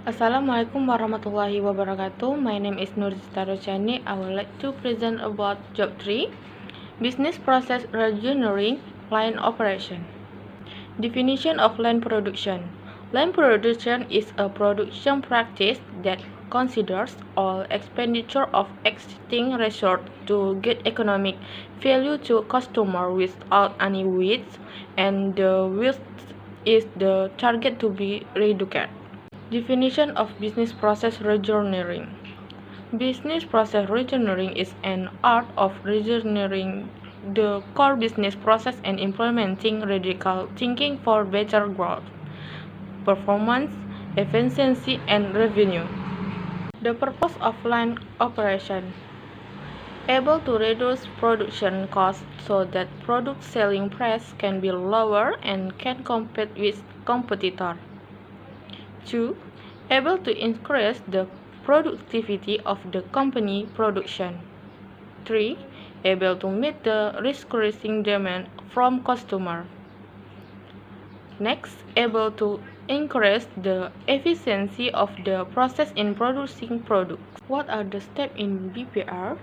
Assalamualaikum warahmatullahi wabarakatuh. My name is Nurzita Rochani. I would like to present about Job 3, Business Process Reenineering, Line Operation. Definition of line production. Line production is a production practice that considers all expenditure of existing resources to get economic value to customer without any waste, and the waste is the target to be reduced. Definition of business process reengineering. Business process reengineering is an art of reengineering the core business process and implementing radical thinking for better growth, performance, efficiency, and revenue. The purpose of line operation: able to reduce production costs so that product selling price can be lower and can compete with competitors. 2. Able to increase the productivity of the company production. 3. Able to meet the increasing demand from customer. Next, able to increase the efficiency of the process in producing products. What are the steps in BPR?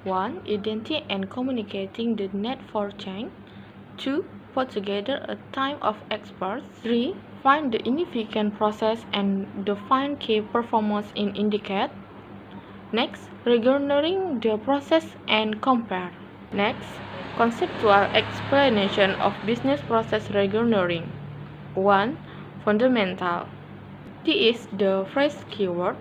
1. Identifying and communicating the need for change. 2. Put together a team of experts. 3. Find the inefficient process and define key performance indicators. Next, reengineering the process and compare. Next, conceptual explanation of business process reengineering. 1. Fundamental. This is the first keyword.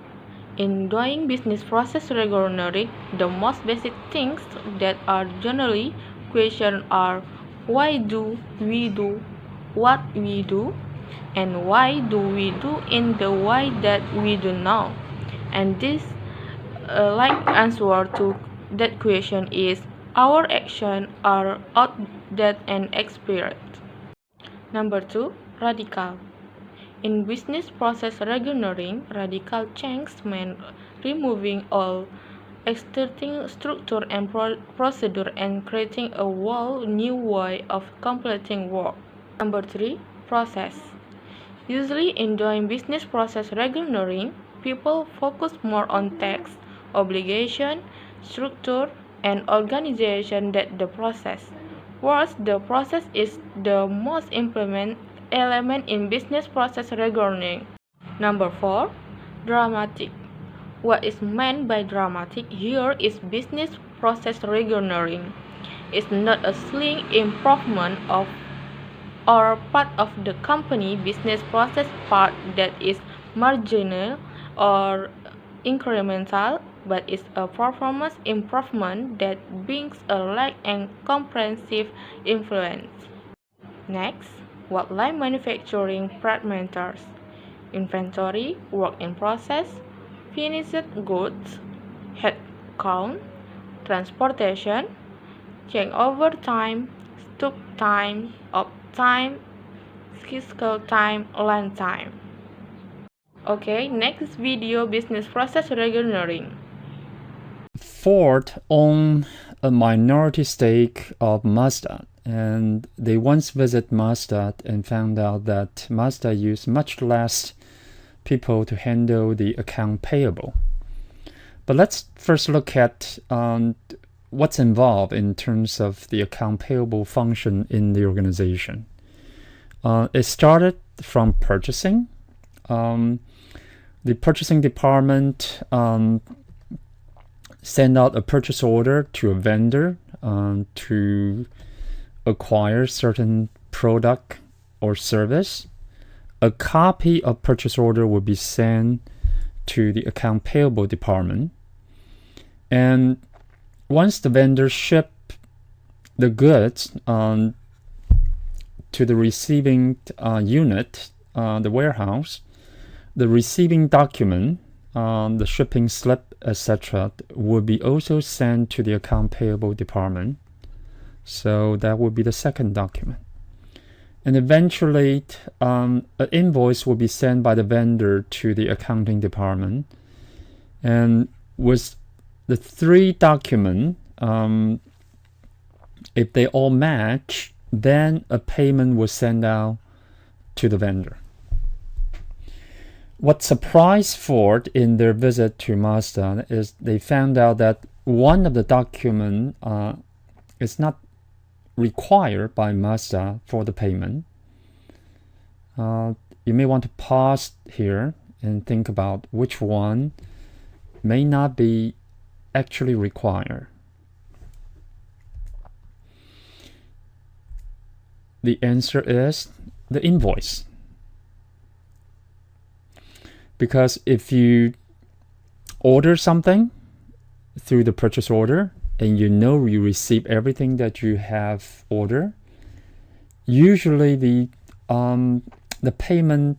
In doing business process reengineering, the most basic things that are generally questioned are: why do we do what we do, and why do we do in the way that we do now? And this answer to that question is: our actions are outdated and expired. Number 2, radical. In business process reengineering, radical change means removing all existing structure and procedure and creating a whole new way of completing work. Number 3, process. Usually in doing business process reengineering, people focus more on tasks, obligation, structure, and organization than the process. Worse, the process is the most important element in business process reengineering. Number 4, dramatic. What is meant by dramatic here is business process reengineering. It's not a slight improvement of or part of the company business process part that is marginal or incremental, but is a performance improvement that brings a large and comprehensive influence. Next, what line manufacturing parameters: inventory, work in process, finished goods, headcount, transportation, changeover time, stock time, uptime, cycle time, land time. Okay, next video, business process reengineering. Ford owned a minority stake of Mazda, and they once visited Mazda and found out that Mazda used much less people to handle the account payable. But let's first look at what's involved in terms of the account payable function in the organization. It started from purchasing. The purchasing department send out a purchase order to a vendor to acquire certain product or service. A copy of purchase order will be sent to the account payable department. And once the vendor ship the goods to the receiving unit, the warehouse, the receiving document, the shipping slip, etc., will be also sent to the account payable department. So that would be the second document. And eventually, an invoice will be sent by the vendor to the accounting department. And with the three documents, if they all match, then a payment was sent out to the vendor. what surprised Ford in their visit to Mazda is they found out that one of the documents is not required by Mazda for the payment. You may want to pause here and think about which one may not be actually required. The answer is the invoice. Because if you order something through the purchase order and you know you receive everything that you have ordered, usually the payment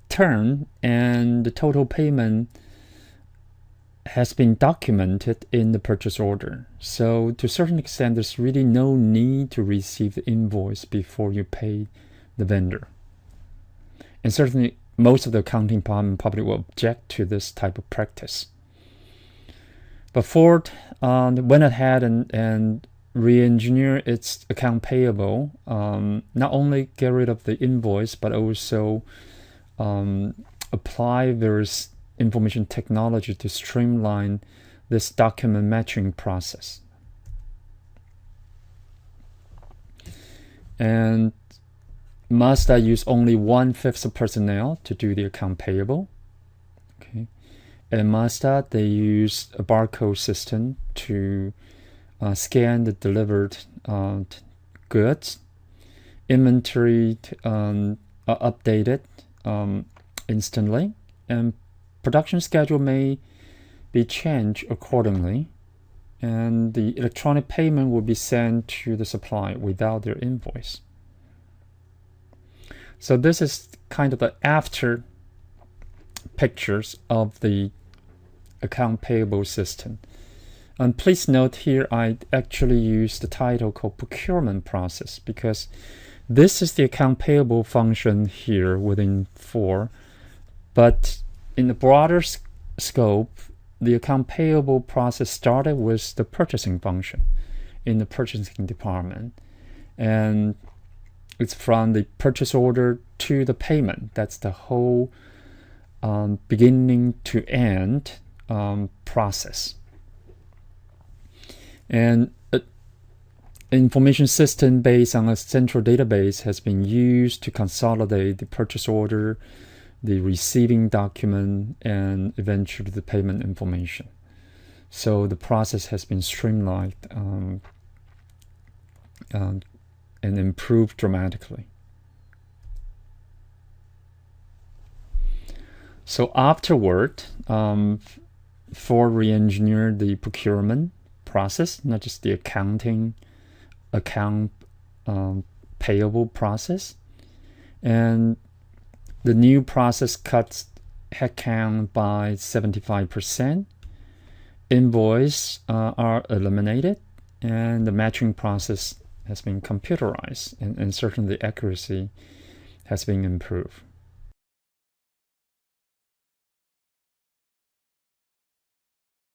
term and the total payment has been documented in the purchase order. So to a certain extent, there's really no need to receive the invoice before you pay the vendor. And certainly most of the accounting department probably will object to this type of practice. But Ford went ahead and re-engineer its account payable, not only get rid of the invoice, but also apply various information technology to streamline this document matching process. And Mazda used only 1/5 of personnel to do the account payable. Okay. And Mazda, they used a barcode system to scan the delivered goods. Inventory updated instantly, and production schedule may be changed accordingly, and the electronic payment will be sent to the supplier without their invoice. So this is kind of the after pictures of the account payable system. And please note here I actually use the title called procurement process because this is the account payable function here within 4. But in the broader scope, the account payable process started with the purchasing function in the purchasing department. And it's from the purchase order to the payment. That's the whole beginning to end process. And an information system based on a central database has been used to consolidate the purchase order, the receiving document, and eventually the payment information. So the process has been streamlined and improved dramatically. So afterward, Ford re-engineered the procurement process, not just the account payable process. And the new process cuts headcount by 75%. Invoices are eliminated, and the matching process has been computerized, and certainly the accuracy has been improved.